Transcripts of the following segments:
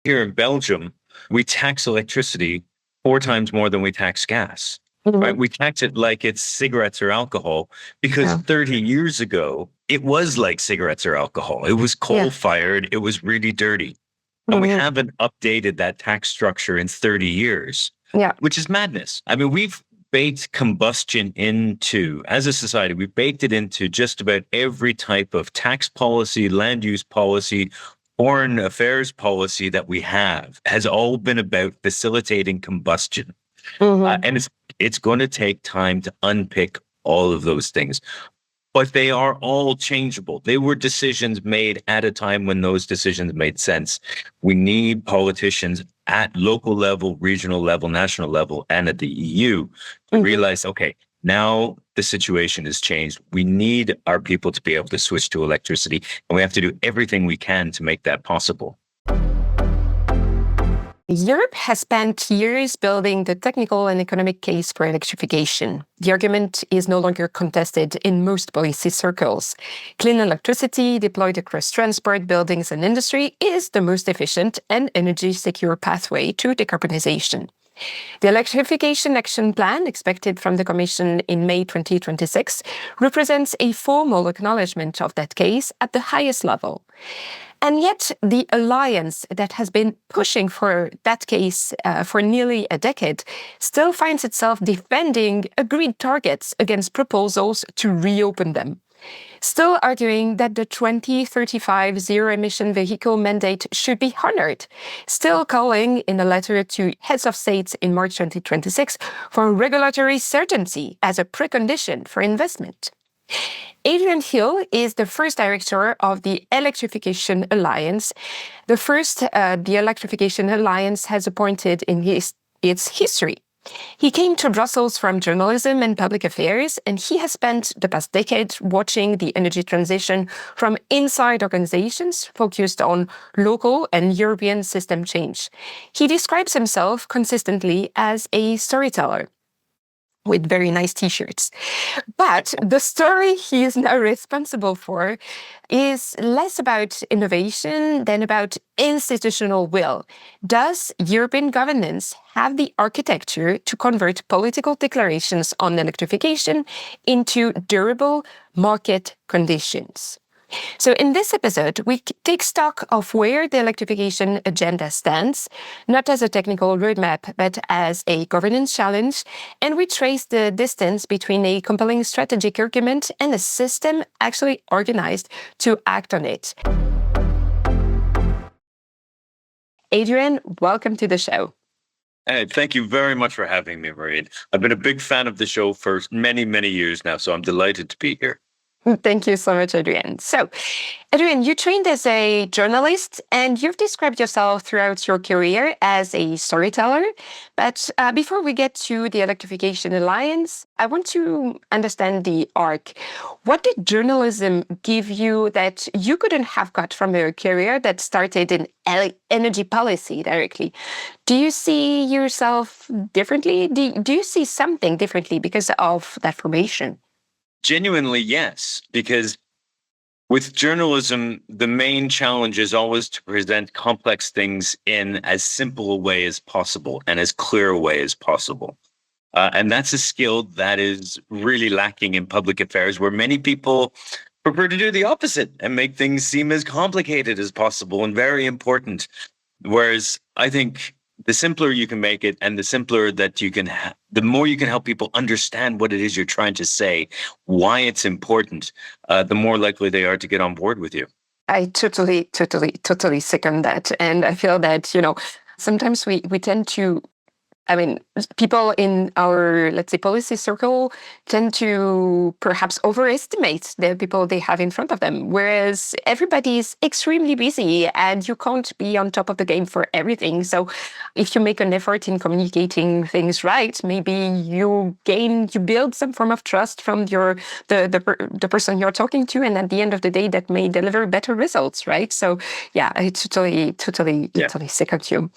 Here in Belgium, we tax electricity 4 times more than we tax gas. Mhm. Right? We tax it like it's cigarettes or alcohol because Yeah. 30 years ago, it was like cigarettes or alcohol. It was coal-fired. It was really dirty. And we Mhm. haven't updated that tax structure in 30 years, Yeah. which is madness. I mean, we've baked combustion into, as a society, we've baked it into just about every type of tax policy, land use policy, foreign affairs policy that we have has all been about facilitating combustion. Mhm. And it's going to take time to unpick all of those things. But they are all changeable. They were decisions made at a time when those decisions made sense. We need politicians at local level, regional level, national level, and at the EU to Mhm. realize, okay, now the situation has changed. We need our people to be able to switch to electricity, and we have to do everything we can to make that possible. Europe has spent years building the technical and economic case for electrification. The argument is no longer contested in most policy circles. Clean electricity deployed across transport, buildings, and industry is the most efficient and energy-secure pathway to decarbonization. The Electrification Action Plan, expected from the Commission in May 2026, represents a formal acknowledgement of that case at the highest level. And yet, the alliance that has been pushing for that case for nearly a decade still finds itself defending agreed targets against proposals to reopen them. Still arguing that the 2035 zero-emission vehicle mandate should be honored. Still calling in a letter to heads of states in March 2026 for regulatory certainty as a precondition for investment. Adrian Hiel is the first director of the Electrification Alliance. The Electrification Alliance has appointed in its history. He came to Brussels from journalism and public affairs, and he has spent the past decade watching the energy transition from inside organizations focused on local and European system change. He describes himself consistently as a storyteller, with very nice t-shirts. But the story he is now responsible for is less about innovation than about institutional will. Does European governance have the architecture to convert political declarations on electrification into durable market conditions? So in this episode, we take stock of where the electrification agenda stands, not as a technical roadmap, but as a governance challenge, and we trace the distance between a compelling strategic argument and a system actually organized to act on it. Adrian, welcome to the show. Hey, thank you very much for having me, Maureen. I've been a big fan of the show for many, many years now, so I'm delighted to be here. Thank you so much, Adrian. So, Adrian, you trained as a journalist and you've described yourself throughout your career as a storyteller. But before we get to the Electrification Alliance, I want to understand the arc. What did journalism give you that you couldn't have got from a career that started in energy policy directly? Do you see yourself differently? Do you see something differently because of that formation? Genuinely, yes, because with journalism, the main challenge is always to present complex things in as simple a way as possible and as clear a way as possible. And that's a skill that is really lacking in public affairs, where many people prefer to do the opposite and make things seem as complicated as possible and very important. Whereas I think the simpler you can make it and the simpler that you can, the more you can help people understand what it is you're trying to say, why it's important, the more likely they are to get on board with you. I totally second that. And I feel that, sometimes we tend to, people in our, let's say, policy circle tend to perhaps overestimate the people they have in front of them, whereas everybody is extremely busy and you can't be on top of the game for everything. So if you make an effort in communicating things right, maybe you build some form of trust from the person you're talking to, and at the end of the day, that may deliver better results, right? So yeah, I totally second you.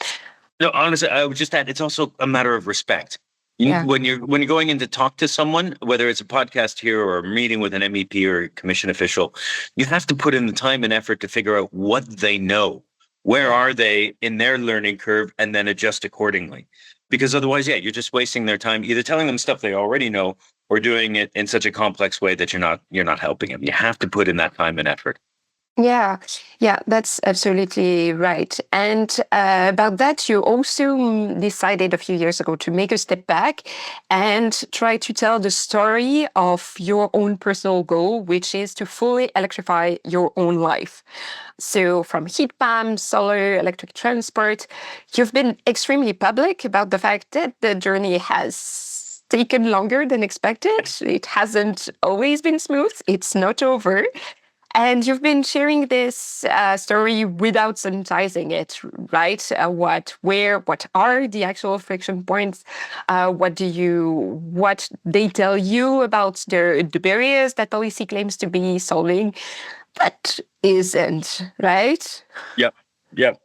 No, honestly, I would just add, it's also a matter of respect. When you're going in to talk to someone, whether it's a podcast here or a meeting with an MEP or a commission official, you have to put in the time and effort to figure out what they know, Where are they in their learning curve, and then adjust accordingly? Because otherwise, you're just wasting their time either telling them stuff they already know or doing it in such a complex way that you're not helping them. You have to put in that time and effort. Yeah, yeah, that's absolutely right. And about that, you also decided a few years ago to make a step back and try to tell the story of your own personal goal, which is to fully electrify your own life. So from heat pumps, solar, electric transport, you've been extremely public about the fact that the journey has taken longer than expected. It hasn't always been smooth. It's not over. And you've been sharing this story without sanitizing it, right? What are the actual friction points? What they tell you about the barriers that policy claims to be solving, but isn't, right? Yep. Yep.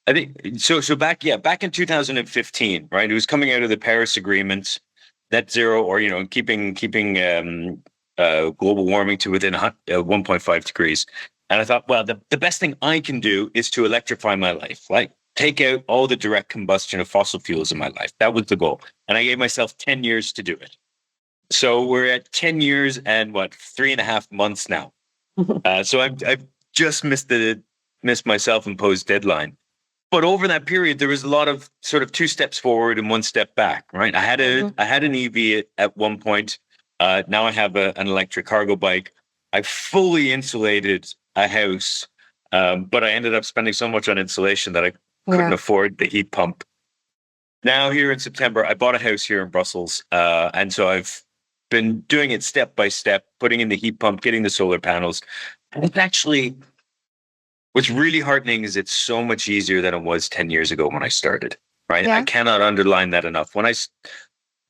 I think so. So back in 2015, right? It was coming out of the Paris Agreement, net zero, or keeping global warming to within 1.5 degrees. And I thought, well, the best thing I can do is to electrify my life, like take out all the direct combustion of fossil fuels in my life. That was the goal, and I gave myself 10 years to do it. So we're at 10 years and 3.5 months now. So I've just missed my self-imposed deadline. But over that period, there was a lot of sort of 2 steps forward and 1 step back, right? I had an EV at one point. Now I have an electric cargo bike. I fully insulated a house, but I ended up spending so much on insulation that I couldn't afford the heat pump. Now here in September, I bought a house here in Brussels, and so I've been doing it step by step, putting in the heat pump, getting the solar panels. And it's actually, what's really heartening is it's so much easier than it was 10 years ago when I started, right? Yeah. I cannot underline that enough. When I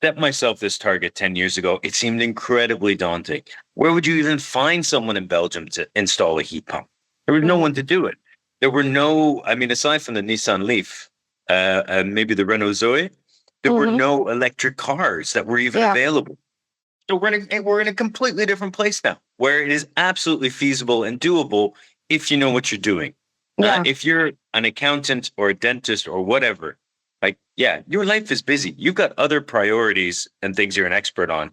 set myself this target 10 years ago, it seemed incredibly daunting. Where would you even find someone in Belgium to install a heat pump? There was no one to do it. There were aside from the Nissan Leaf, maybe the Renault Zoe, there were no electric cars that were even available. So we're in a completely different place now, where it is absolutely feasible and doable if you know what you're doing. If you're an accountant or a dentist or whatever, your life is busy. You've got other priorities and things you're an expert on.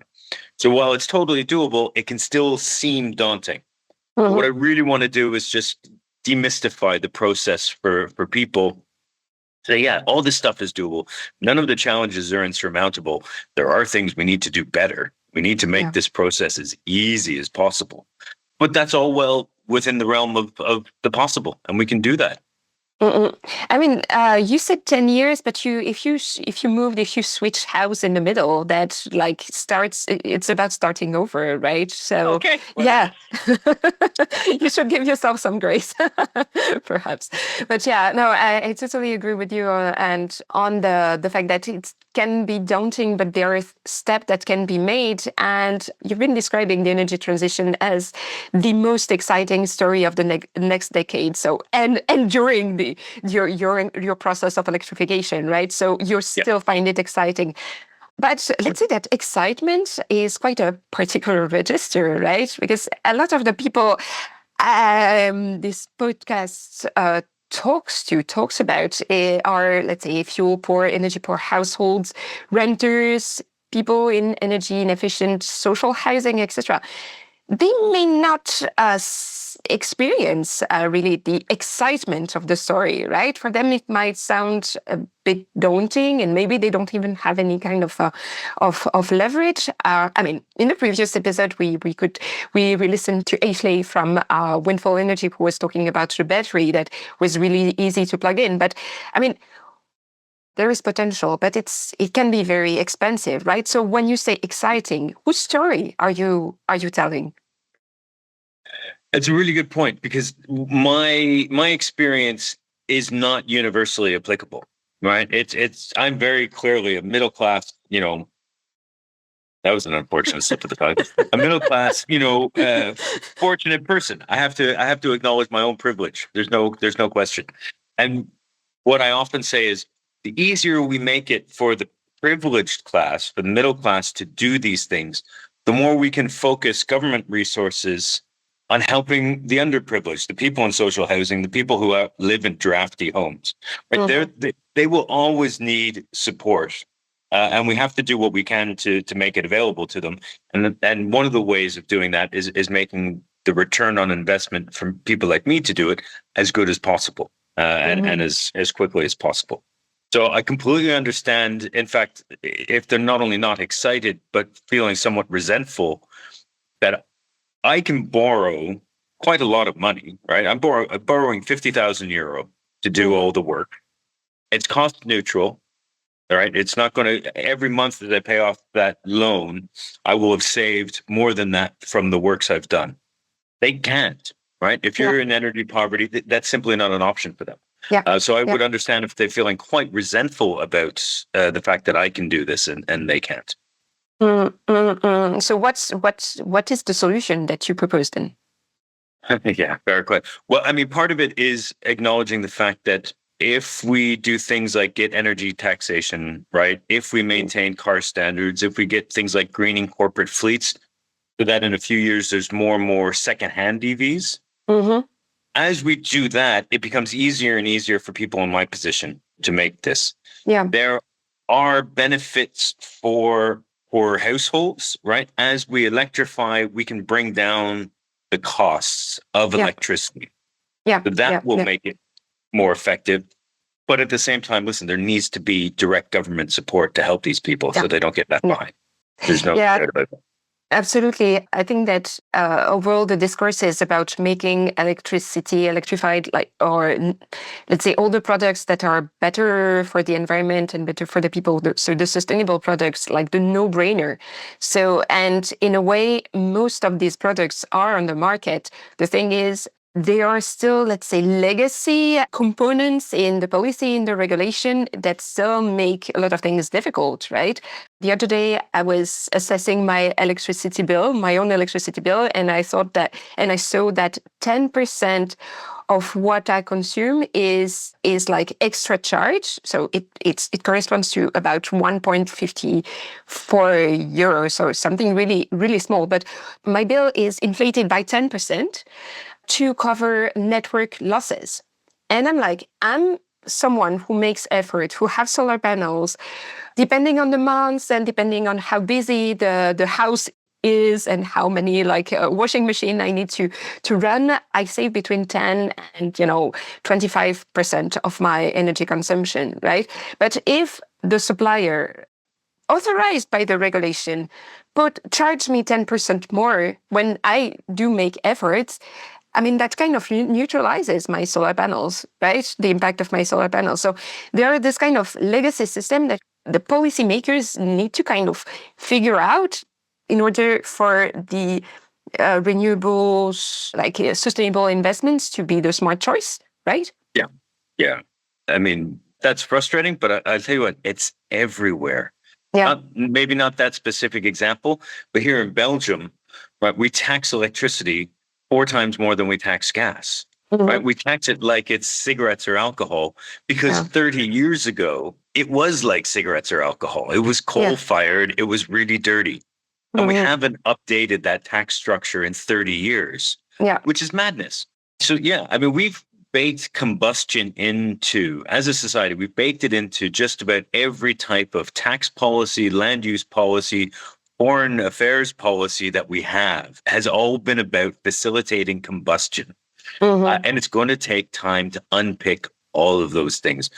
So while it's totally doable, it can still seem daunting. What I really want to do is just demystify the process for people. Say, all this stuff is doable. None of the challenges are insurmountable. There are things we need to do better. We need to make this process as easy as possible. But that's all well within the realm of the possible, and we can do that. I mean, you said 10 years, but if you switch house in the middle, that it's about starting over, right? So okay, you should give yourself some grace, perhaps. But I totally agree with you, and on the fact that it can be daunting, but there are steps that can be made. And you've been describing the energy transition as the most exciting story of the next decade. So and during your process of electrification, right? So you still find it exciting. But let's say that excitement is quite a particular register, right? Because a lot of the people this podcast talks about are, let's say, fuel poor, energy poor households, renters, people in energy inefficient social housing, etc. They may not experience really the excitement of the story, right? For them, it might sound a bit daunting, and maybe they don't even have any kind of leverage. In the previous episode, we listened to Ashley from Windfall Energy, who was talking about the battery that was really easy to plug in. But there is potential, but it can be very expensive, right? So when you say exciting, whose story are you telling? It's a really good point, because my experience is not universally applicable, right? I'm very clearly a middle class, that was an unfortunate slip of the tongue. A middle class, fortunate person. I have to acknowledge my own privilege. There's no question. And what I often say is, the easier we make it for the privileged class, for the middle class to do these things, the more we can focus government resources on helping the underprivileged, the people in social housing, the people who live in drafty homes. Right? They will always need support. And we have to do what we can to make it available to them. And one of the ways of doing that is making the return on investment from people like me to do it as good as possible, and as quickly as possible. So I completely understand. In fact, if they're not only not excited, but feeling somewhat resentful that I can borrow quite a lot of money, right? I'm borrowing 50,000 euro to do all the work. It's cost neutral. All right. It's not going to, every month that I pay off that loan, I will have saved more than that from the works I've done. They can't, right? If you're in energy poverty, that's simply not an option for them. So I would understand if they're feeling quite resentful about the fact that I can do this and they can't. So what is the solution that you proposed then? Yeah, very clear. Well, I mean, part of it is acknowledging the fact that if we do things like get energy taxation, right? If we maintain car standards, if we get things like greening corporate fleets, so that in a few years there's more and more secondhand EVs. As we do that, it becomes easier and easier for people in my position to make this. There are benefits for households, right? As we electrify, we can bring down the costs of electricity. So that will make it more effective. But at the same time, listen, there needs to be direct government support to help these people so they don't get left behind. There's no doubt about that. Absolutely. I think that overall the discourse is about making electricity electrified, or let's say all the products that are better for the environment and better for the people. So the sustainable products, like the no-brainer. So, and in a way, most of these products are on the market. The thing is, there are still, let's say, legacy components in the policy, in the regulation that still make a lot of things difficult, right? The other day, I was assessing my electricity bill, my own electricity bill, and I saw that 10% of what I consume is like extra charge. So it corresponds to about 1.54 euros, so something really, really small. But my bill is inflated by 10%. To cover network losses. And I'm someone who makes effort, who have solar panels, depending on the months and depending on how busy the house is and how many washing machine I need to run, I save between 10 and 25% of my energy consumption, right? But if the supplier authorized by the regulation charge me 10% more when I do make efforts, I mean, that kind of neutralizes my solar panels, right? The impact of my solar panels. So there are this kind of legacy system that the policymakers need to kind of figure out in order for the renewables, sustainable investments to be the smart choice, right? Yeah. I mean, that's frustrating, but I'll tell you what, it's everywhere. Maybe not that specific example, but here in Belgium, right, we tax electricity 4 times more than we tax gas, right? We tax it like it's cigarettes or alcohol because 30 years ago, it was like cigarettes or alcohol. It was coal-fired. It was really dirty. And we haven't updated that tax structure in 30 years, which is madness. So, I mean, we've baked combustion into, as a society, we've baked it into just about every type of tax policy, land use policy, foreign affairs policy that we have has all been about facilitating combustion. And it's going to take time to unpick all of those things.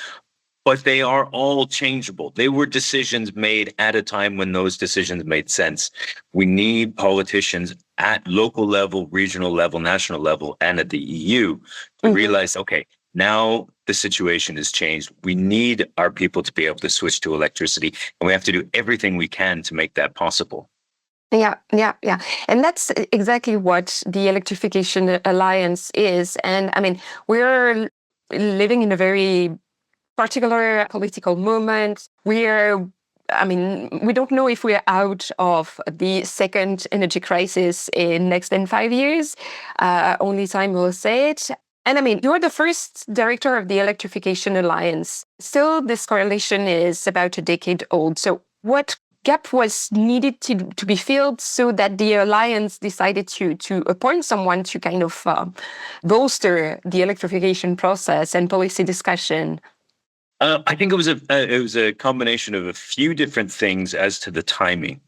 But they are all changeable. They were decisions made at a time when those decisions made sense. We need politicians at local level, regional level, national level, and at the EU to realize, okay, now the situation has changed. We need our people to be able to switch to electricity, and we have to do everything we can to make that possible. Yeah. And that's exactly what the Electrification Alliance is. And I mean, we're living in a very particular political moment. We don't know if we're out of the second energy crisis in next than 5 years. Only time will say it. And I mean, you're the first director of the Electrification Alliance. Still, this correlation is about a decade old. So what gap was needed to be filled, so that the alliance decided to appoint someone to kind of bolster the electrification process and policy discussion. I think it was a combination of a few different things as to the timing,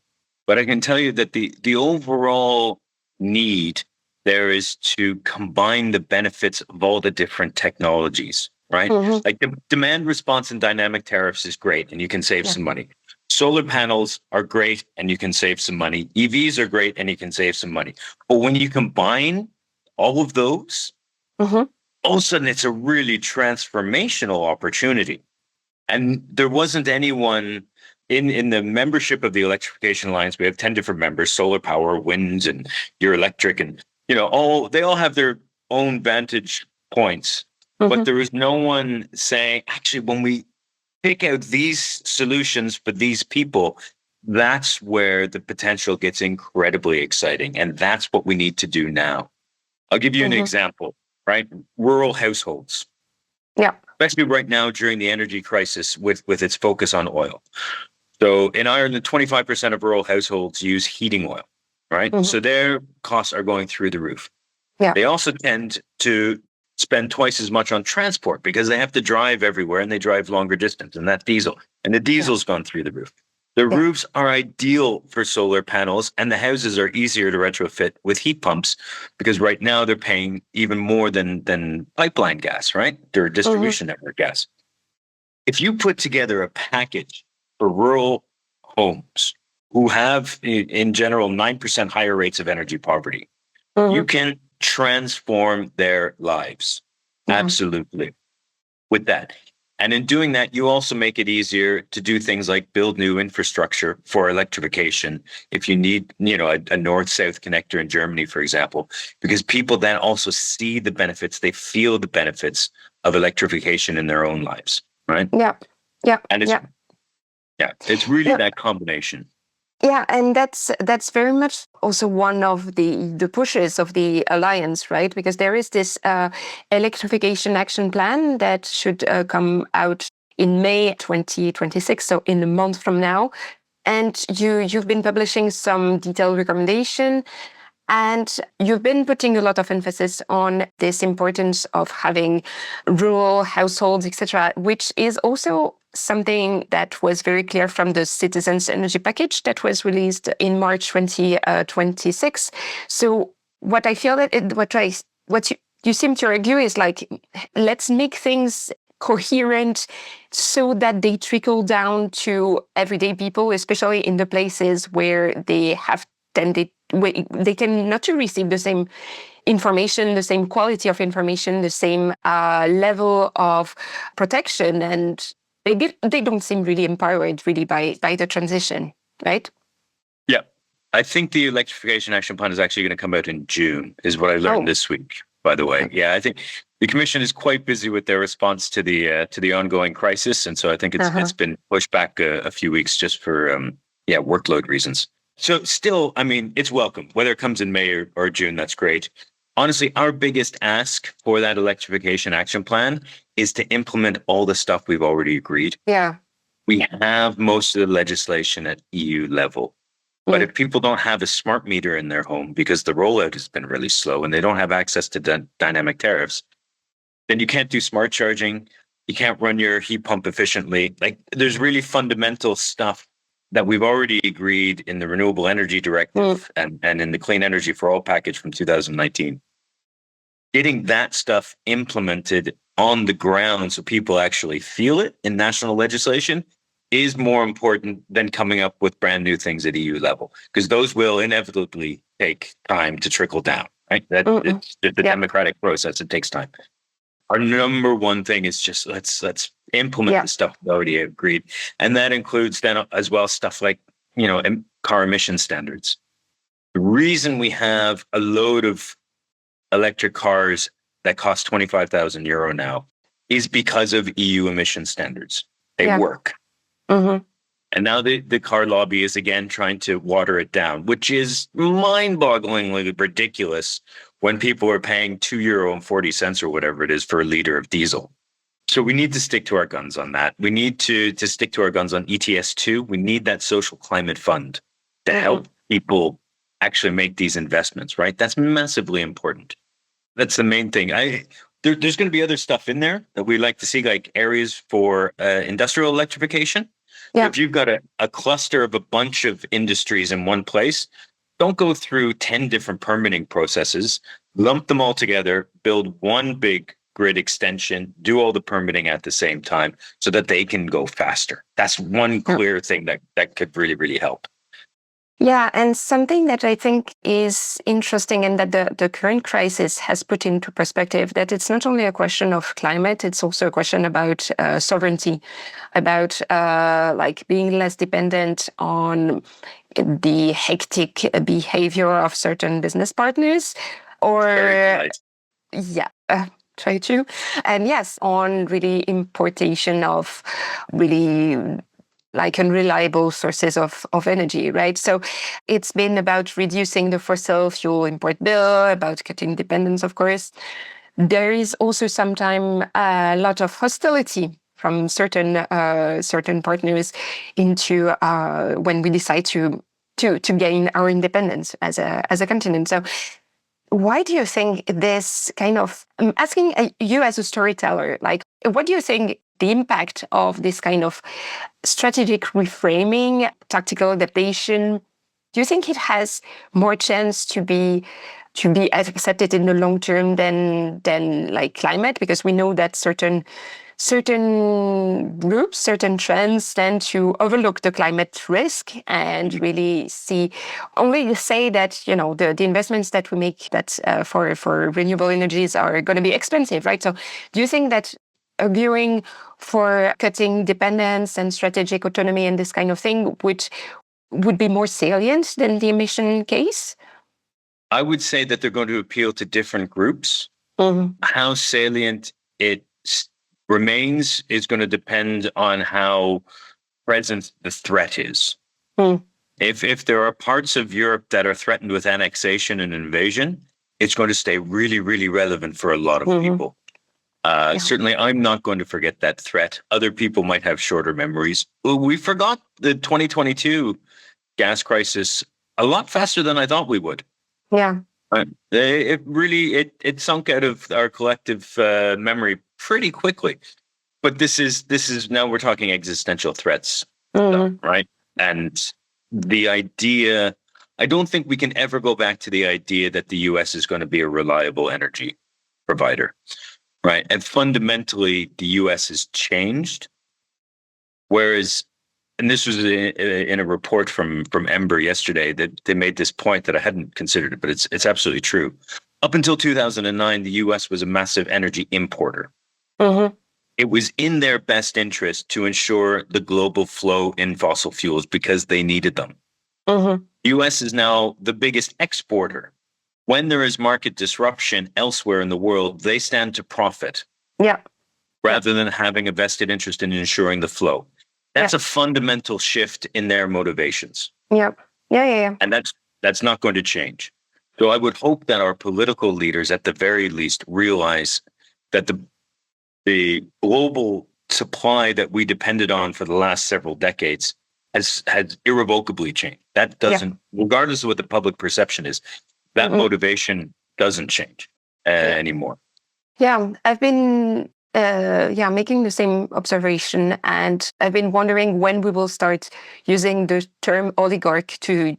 but I can tell you that the overall need there is to combine the benefits of all the different technologies, right? Mm-hmm. Like the demand response and dynamic tariffs is great, and you can save some money. Solar panels are great, and you can save some money. EVs are great, and you can save some money. But when you combine all of those, Mm-hmm. all of a sudden it's a really transformational opportunity. And there wasn't anyone in the membership of the Electrification Alliance. We have 10 different members: solar power, wind, and your electric, and they all have their own vantage points. Mm-hmm. But there is no one saying, actually, when we pick out these solutions for these people, that's where the potential gets incredibly exciting. And that's what we need to do now. I'll give you an example, right? Rural households. Yeah. Especially right now during the energy crisis with its focus on oil. So in Ireland, 25% of rural households use heating oil, right? Mm-hmm. So their costs are going through the roof. Yeah. They also tend to spend twice as much on transport because they have to drive everywhere and they drive longer distance, and that's diesel. And the diesel's gone through the roof. The roofs are ideal for solar panels, and the houses are easier to retrofit with heat pumps because right now they're paying even more than pipeline gas, right? Their distribution network gas. If you put together a package for rural homes who have, in general, 9% higher rates of energy poverty, you can transform their lives. Absolutely. With that. And in doing that, you also make it easier to do things like build new infrastructure for electrification. If you need, a north-south connector in Germany, for example, because people then also see the benefits, they feel the benefits of electrification in their own lives, right? Yeah. Yeah. And it's really that combination. Yeah, and that's very much also one of the pushes of the alliance, right? Because there is this Electrification Action Plan that should come out in May 2026, so in a month from now. And you've been publishing some detailed recommendation, and you've been putting a lot of emphasis on this importance of having rural households, etc., which is also something that was very clear from the Citizens Energy Package that was released in March 2026. So what I feel that what you seem to argue is like, let's make things coherent so that they trickle down to everyday people, especially in the places where they have tended, they tend not to receive the same information, the same quality of information, the same level of protection, and they don't seem really empowered really by the transition, right? Yeah. I think the Electrification Action Plan is actually going to come out in June, is what I learned this week, by the way. Yeah, I think the Commission is quite busy with their response to the ongoing crisis. And so I think it's been pushed back a few weeks just for workload reasons. So still, I mean, it's welcome. Whether it comes in May or June, that's great. Honestly, our biggest ask for that Electrification Action Plan is to implement all the stuff we've already agreed. Yeah. We have most of the legislation at EU level. But if people don't have a smart meter in their home because the rollout has been really slow and they don't have access to dynamic tariffs, then you can't do smart charging. You can't run your heat pump efficiently. Like, there's really fundamental stuff that we've already agreed in the Renewable Energy Directive and in the Clean Energy for All package from 2019. Getting that stuff implemented on the ground so people actually feel it in national legislation is more important than coming up with brand new things at EU level, because those will inevitably take time to trickle down, right? It's the democratic process. It takes time. Our number one thing is just let's implement the stuff we already agreed. And that includes then as well stuff like, car emission standards. The reason we have a load of electric cars that cost 25,000 euro now is because of EU emission standards. They work. And now the car lobby is again trying to water it down, which is mind-bogglingly ridiculous when people are paying €2.40 or whatever it is for a liter of diesel. So we need to stick to our guns on that. We need to stick to our guns on ETS2. We need that social climate fund to help people actually make these investments, right? That's massively important. That's the main thing. There's going to be other stuff in there that we like to see, like areas for industrial electrification. Yeah. If you've got a cluster of a bunch of industries in one place, don't go through 10 different permitting processes. Lump them all together, build one big grid extension, do all the permitting at the same time so that they can go faster. That's one clear thing that could really, really help. Yeah, and something that I think is interesting and that the current crisis has put into perspective, that it's not only a question of climate, it's also a question about sovereignty, about like being less dependent on the hectic behavior of certain business partners, or yeah. Try to. And yes, on really importation of really like unreliable sources of energy, right? So it's been about reducing the fossil fuel import bill, about cutting dependence, of course. There is also sometimes a lot of hostility from certain partners into when we decide to gain our independence as a continent. So why do you think this kind of, I'm asking you as a storyteller, like, what do you think the impact of this kind of strategic reframing, tactical adaptation, do you think it has more chance to be accepted in the long term than like climate? Because we know that certain groups, certain trends tend to overlook the climate risk and really only say that, you know, the investments that we make that for renewable energies are going to be expensive, right? So do you think that arguing for cutting dependence and strategic autonomy and this kind of thing would be more salient than the emission case? I would say that they're going to appeal to different groups. How salient it remains is going to depend on how present the threat is. If there are parts of Europe that are threatened with annexation and invasion, it's going to stay really, really relevant for a lot of people. Certainly, I'm not going to forget that threat. Other people might have shorter memories. We forgot the 2022 gas crisis a lot faster than I thought we would. Yeah. It really sunk out of our collective memory pretty quickly. But this is now we're talking existential threats, right? And the idea, I don't think we can ever go back to the idea that the US is going to be a reliable energy provider, right? And fundamentally, the US has changed. Whereas, and this was in a report from Ember yesterday, that they made this point that I hadn't considered it, but it's absolutely true. Up until 2009, the US was a massive energy importer. It was in their best interest to ensure the global flow in fossil fuels because they needed them. The US is now the biggest exporter. When there is market disruption elsewhere in the world, they stand to profit. Rather than having a vested interest in ensuring the flow. That's a fundamental shift in their motivations. And that's not going to change. So I would hope that our political leaders, at the very least, realize that the global supply that we depended on for the last several decades has irrevocably changed. That doesn't, regardless of what the public perception is, that motivation doesn't change anymore. Yeah, I've been making the same observation, and I've been wondering when we will start using the term oligarch to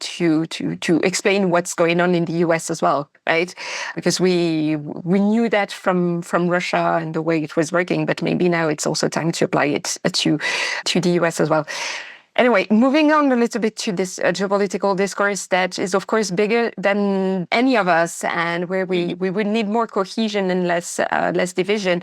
explain what's going on in the US as well, right? Because we knew that from Russia and the way it was working, but maybe now it's also time to apply it to the US as well. Anyway, moving on a little bit to this geopolitical discourse that is, of course, bigger than any of us, and where we would need more cohesion and less division.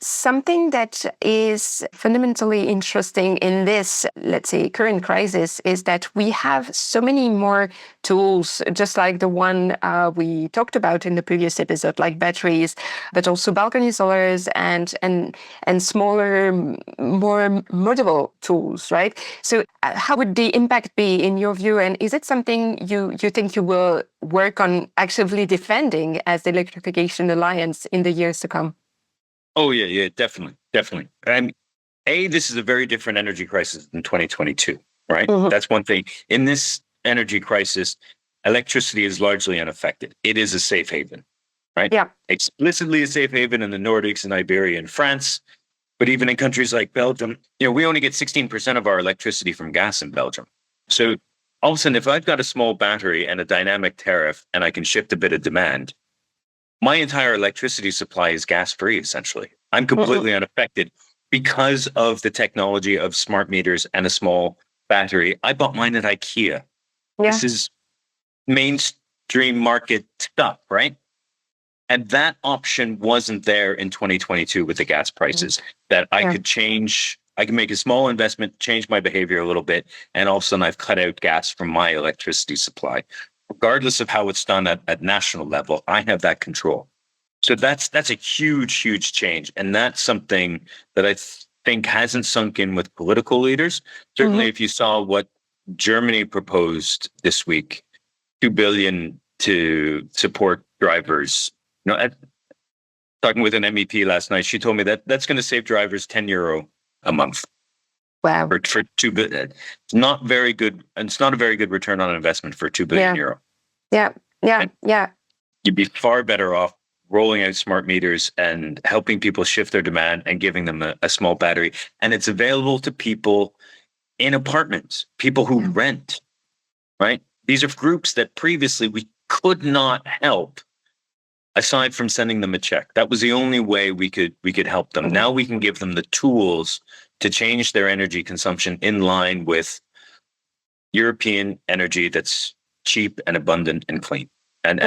Something that is fundamentally interesting in this, let's say, current crisis is that we have so many more tools, just like the one we talked about in the previous episode, like batteries, but also balcony solars and smaller, more modable tools, right? So how would the impact be in your view? And is it something you think you will work on actively defending as the Electrification Alliance in the years to come? Oh, yeah, definitely. definitely. And this is a very different energy crisis than 2022, right? That's one thing. In this energy crisis, electricity is largely unaffected. It is a safe haven, right? Yeah. Explicitly a safe haven in the Nordics and Iberia and France. But even in countries like Belgium, we only get 16% of our electricity from gas in Belgium. So all of a sudden, if I've got a small battery and a dynamic tariff and I can shift a bit of demand, my entire electricity supply is gas-free, essentially. I'm completely unaffected because of the technology of smart meters and a small battery. I bought mine at IKEA. Yeah. This is mainstream market stuff, right? And that option wasn't there in 2022 with the gas prices, that I could change. I can make a small investment, change my behavior a little bit, and all of a sudden I've cut out gas from my electricity supply. Regardless of how it's done at national level, I have that control. So that's a huge, huge change. And that's something that I think hasn't sunk in with political leaders. Certainly, if you saw what Germany proposed this week, 2 billion to support drivers. Talking with an MEP last night, she told me that that's going to save drivers €10 a month. Wow. For 2 billion. It's not very good. And it's not a very good return on investment for €2 billion. Yeah. You'd be far better off rolling out smart meters and helping people shift their demand and giving them a small battery. And it's available to people in apartments, people who rent, right? These are groups that previously we could not help aside from sending them a check. That was the only way we could help them. Now we can give them the tools to change their energy consumption in line with European energy that's cheap and abundant and clean. And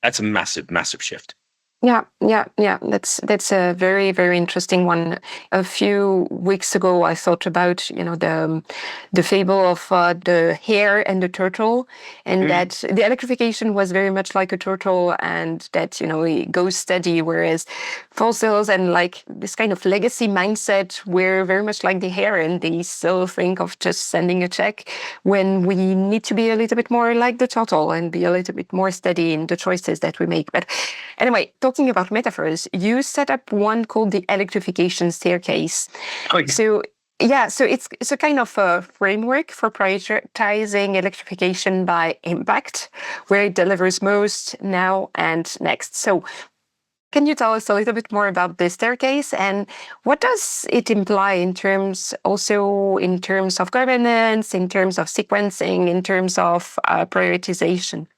that's a massive, massive shift. Yeah. That's a very, very interesting one. A few weeks ago, I thought about the fable of the hare and the turtle, and that the electrification was very much like a turtle, and that it goes steady, whereas fossils and like this kind of legacy mindset were very much like the hare, and they still think of just sending a check when we need to be a little bit more like the turtle and be a little bit more steady in the choices that we make. But anyway, talking about metaphors, you set up one called the Electrification Staircase. Oh, yeah. So it's a kind of a framework for prioritizing electrification by impact, where it delivers most now and next. So can you tell us a little bit more about this staircase, and what does it imply in terms of governance, in terms of sequencing, in terms of prioritization?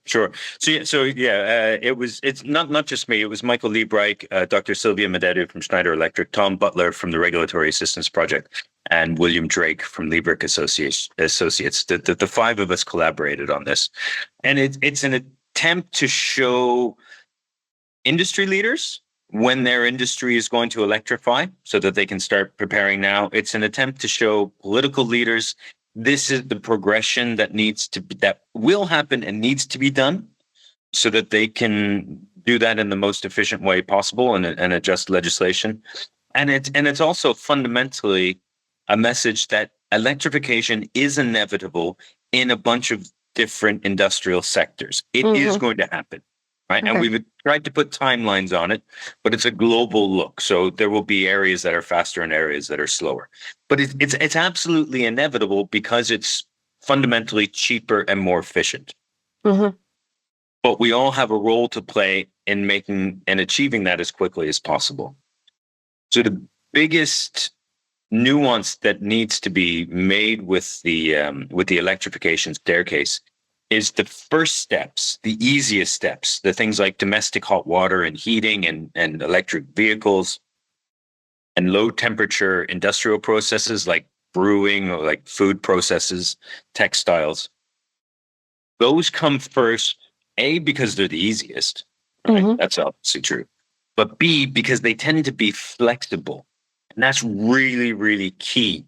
Sure. It's not just me. It was Michael Liebreich, Dr. Sylvia Medeiros from Schneider Electric, Tom Butler from the Regulatory Assistance Project, and William Drake from Liebreich Associates. The five of us collaborated on this. And it's an attempt to show industry leaders when their industry is going to electrify so that they can start preparing now. It's an attempt to show political leaders this is the progression that will happen and needs to be done so that they can do that in the most efficient way possible and adjust legislation. And it's also fundamentally a message that electrification is inevitable in a bunch of different industrial sectors. It is going to happen, right? Okay. And we've tried to put timelines on it, but it's a global look. So there will be areas that are faster and areas that are slower. But it's absolutely inevitable because it's fundamentally cheaper and more efficient. But we all have a role to play in making and achieving that as quickly as possible. So the biggest nuance that needs to be made with the electrification staircase is the first steps, the easiest steps, the things like domestic hot water and heating and electric vehicles and low temperature industrial processes like brewing or like food processes, textiles. Those come first, A, because they're the easiest. Right? That's obviously true. But B, because they tend to be flexible. And that's really, really key.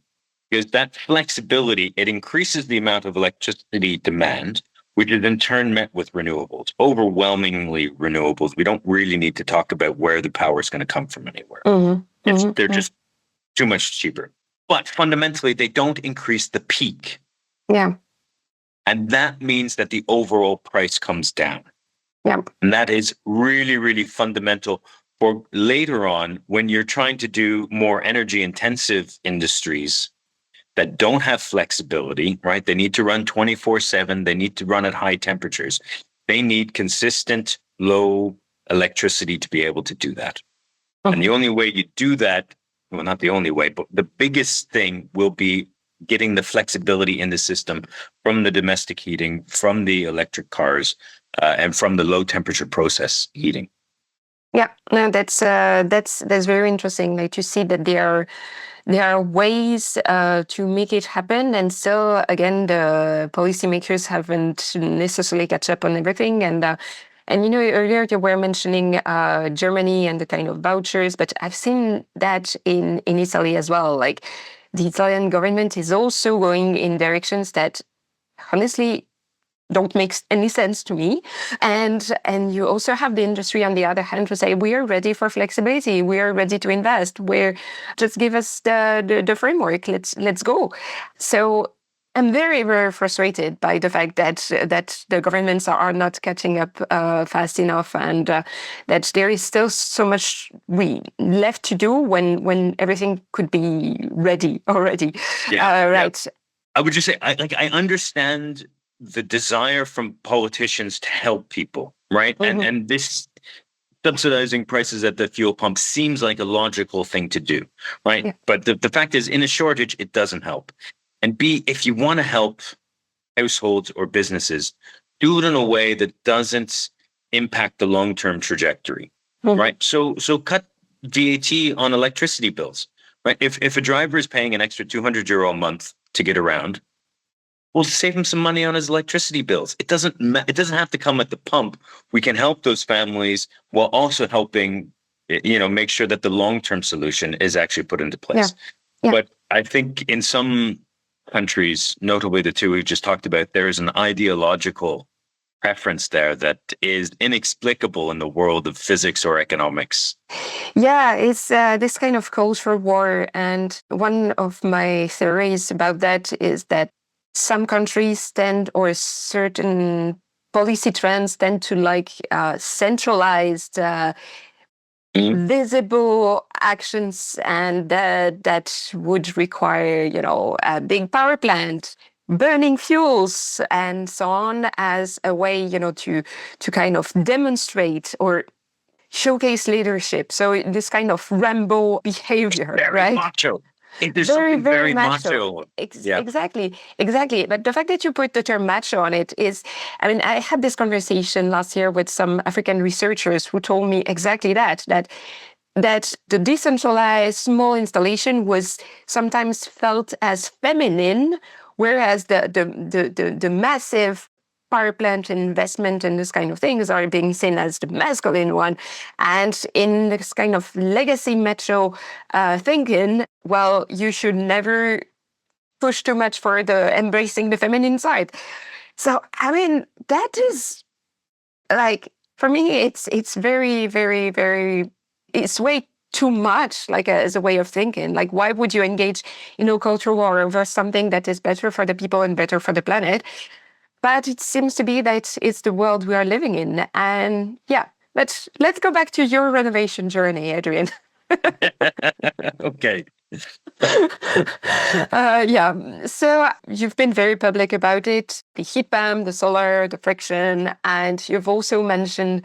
Because that flexibility, it increases the amount of electricity demand, which is in turn met with renewables, overwhelmingly renewables. We don't really need to talk about where the power is going to come from anywhere. They're just too much cheaper. But fundamentally, they don't increase the peak. Yeah. And that means that the overall price comes down. Yeah. And that is really, really fundamental, for later on when you're trying to do more energy intensive industries that don't have flexibility, right? They need to run 24/7. They need to run at high temperatures. They need consistent low electricity to be able to do that. And the only way you do that, well, not the only way, but the biggest thing will be getting the flexibility in the system from the domestic heating, from the electric cars, and from the low temperature process heating. Yeah, no, that's very interesting. Like to see that there are ways to make it happen, and still, again, the policymakers haven't necessarily catch up on everything. And earlier you were mentioning Germany and the kind of vouchers, but I've seen that in Italy as well. Like the Italian government is also going in directions that honestly don't make any sense to me. And you also have the industry on the other hand to say, we are ready for flexibility. We are ready to invest. Just give us the framework. Let's go. So I'm very, very frustrated by the fact that the governments are not catching up fast enough, and that there is still so much left to do when everything could be ready already. Right. Yeah. I would just say, I understand the desire from politicians to help people, right? And this subsidizing prices at the fuel pump seems like a logical thing to do, right? Yeah. But the fact is, in a shortage, it doesn't help. And B, if you want to help households or businesses, do it in a way that doesn't impact the long-term trajectory, right? So cut VAT on electricity bills, right? If a driver is paying an extra €200 a month to get around, we'll save him some money on his electricity bills. It doesn't have to come at the pump. We can help those families while also helping, make sure that the long-term solution is actually put into place. Yeah. But I think in some countries, notably the two we've just talked about, there is an ideological preference there that is inexplicable in the world of physics or economics. Yeah, it's this kind of cultural war. And one of my theories about that is that some countries or certain policy trends tend to like centralized, visible actions, and that would require, a big power plant, burning fuels, and so on, as a way, to kind of demonstrate or showcase leadership. So this kind of Rambo behavior, very macho. There's something very macho. Exactly. But the fact that you put the term macho on it is, I had this conversation last year with some African researchers who told me exactly that the decentralized small installation was sometimes felt as feminine, whereas the massive power plant investment and this kind of things are being seen as the masculine one. And in this kind of legacy macho thinking, well, you should never push too much for embracing the feminine side. So, that is like, for me, it's very, very, very, it's way too much, like as a way of thinking. Like, why would you engage in a cultural war over something that is better for the people and better for the planet? But it seems to be that it's the world we are living in. And yeah, let's go back to your renovation journey, Adrian. Okay. So you've been very public about it, the heat pump, the solar, the friction, and you've also mentioned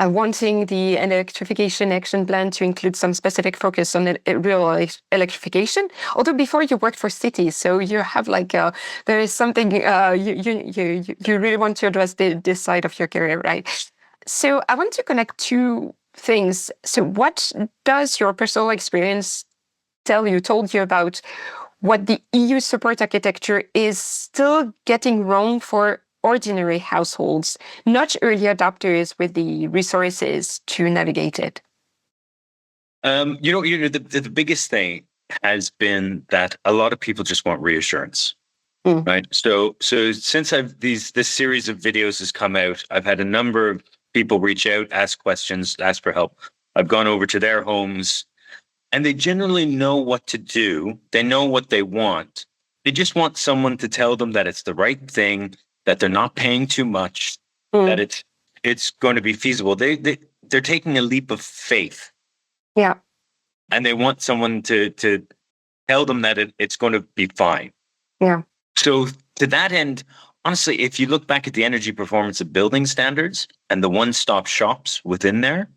wanting the Electrification Action Plan to include some specific focus on real electrification. Although before you worked for cities, so you have there is something you really want to address this side of your career, right? So I want to connect two things. So what does your personal experience told you about what the EU support architecture is still getting wrong for ordinary households, not early adopters with the resources to navigate it? The biggest thing has been that a lot of people just want reassurance, right? So since this series of videos has come out, I've had a number of people reach out, ask questions, ask for help. I've gone over to their homes, and they generally know what to do. They know what they want. They just want someone to tell them that it's the right thing, that they're not paying too much, that it's going to be feasible. They're taking a leap of faith Yeah. And they want someone to tell them that it's going to be fine. Yeah. So to that end, honestly, if you look back at the energy performance of building standards and the one-stop shops within there,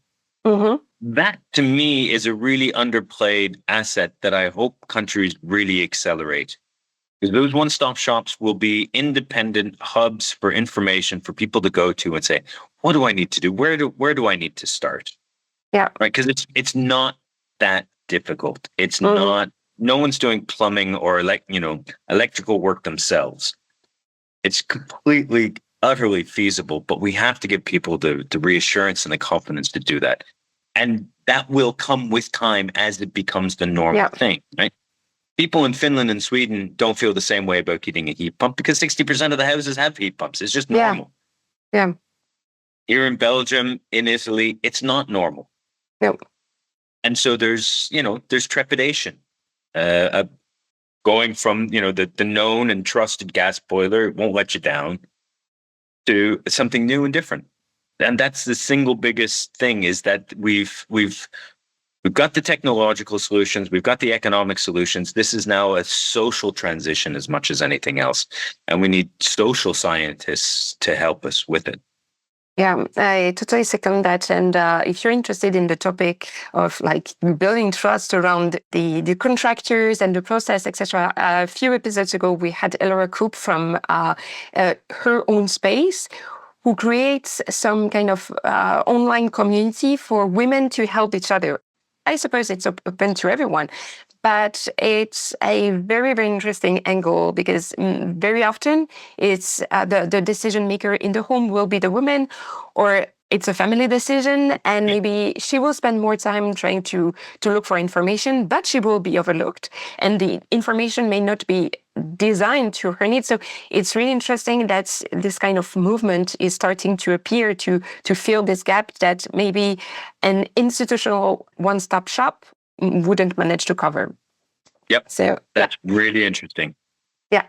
that to me is a really underplayed asset that I hope countries really accelerate. Because those one-stop shops will be independent hubs for information for people to go to and say, what do I need to do? Where do I need to start? Yeah. Right. Because it's not that difficult. It's not, no one's doing plumbing or electrical work themselves. It's completely, utterly feasible, but we have to give people the reassurance and the confidence to do that. And that will come with time as it becomes the normal thing, right? People in Finland and Sweden don't feel the same way about getting a heat pump because 60% of the houses have heat pumps. It's just normal. Yeah. Here in Belgium, in Italy, it's not normal. Yep. And so there's trepidation going from, the known and trusted gas boiler, it won't let you down, to something new and different. And that's the single biggest thing, is that we've got the technological solutions, we've got the economic solutions. This is now a social transition as much as anything else. And we need social scientists to help us with it. Yeah, I totally second that. And if you're interested in the topic of building trust around the contractors and the process, etc., a few episodes ago, we had Elora Koop from Her Own Space, who creates some kind of online community for women to help each other. I suppose it's open to everyone, but it's a very, very interesting angle because very often it's the decision maker in the home will be the woman, or it's a family decision, and maybe she will spend more time trying to look for information, but she will be overlooked, and the information may not be designed to her needs. So it's really interesting that this kind of movement is starting to appear to fill this gap that maybe an institutional one-stop shop wouldn't manage to cover. Yep. So that's really interesting. Yeah.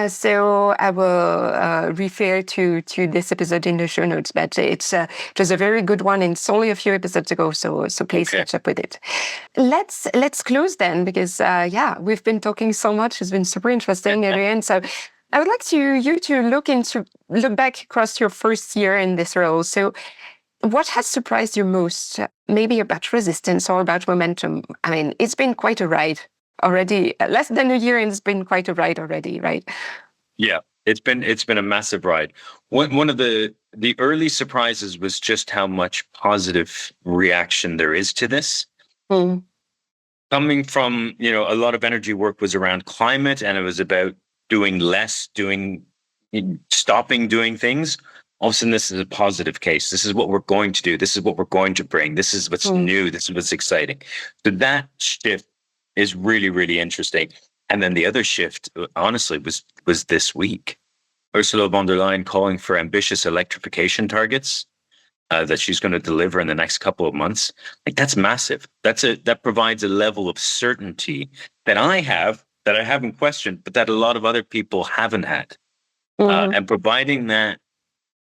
So I will refer to this episode in the show notes, but it's just a very good one, and it's only a few episodes ago, so please catch up with it. Let's close then, because we've been talking so much. It's been super interesting, Adrian. So I would like you to look back across your first year in this role. So what has surprised you most? Maybe about resistance or about momentum? I mean, it's been quite a ride already. Less than a year, and it's been quite a ride already, right? Yeah, it's been a massive ride. One of the early surprises was just how much positive reaction there is to this. Coming from, a lot of energy work was around climate, and it was about doing less, stopping doing things. All of a sudden, this is a positive case. This is what we're going to do. This is what we're going to bring. This is what's new. This is what's exciting. So that shift is really, really interesting. And then the other shift, honestly, was this week. Ursula von der Leyen calling for ambitious electrification targets that she's going to deliver in the next couple of months. That's massive. That provides a level of certainty that I haven't questioned, but that a lot of other people haven't had. And providing that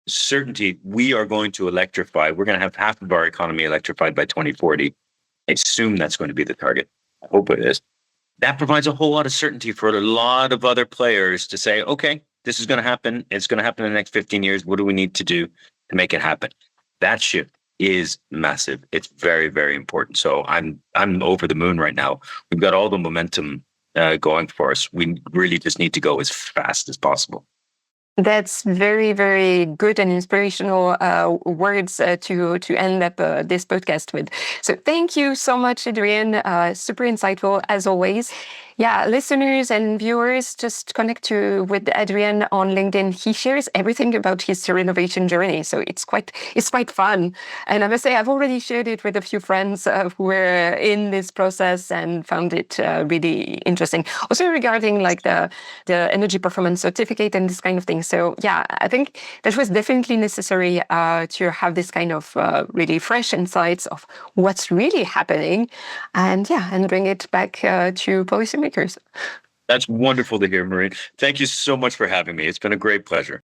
certainty, we are going to electrify. We're going to have half of our economy electrified by 2040. I assume that's going to be the target. I hope it is. That provides a whole lot of certainty for a lot of other players to say, okay, this is going to happen. It's going to happen in the next 15 years. What do we need to do to make it happen? That shift is massive. It's very, very important. So I'm over the moon right now. We've got all the momentum going for us. We really just need to go as fast as possible. That's very, very good and inspirational words to end up this podcast with. So thank you so much, Adrian. Super insightful as always. Yeah, listeners and viewers, just connect with Adrian on LinkedIn. He shares everything about his renovation journey, so it's quite fun. And I must say, I've already shared it with a few friends who were in this process and found it really interesting. Also regarding the energy performance certificate and this kind of thing. So yeah, I think that was definitely necessary to have this kind of really fresh insights of what's really happening, and bring it back to policymakers. That's wonderful to hear, Marie. Thank you so much for having me. It's been a great pleasure.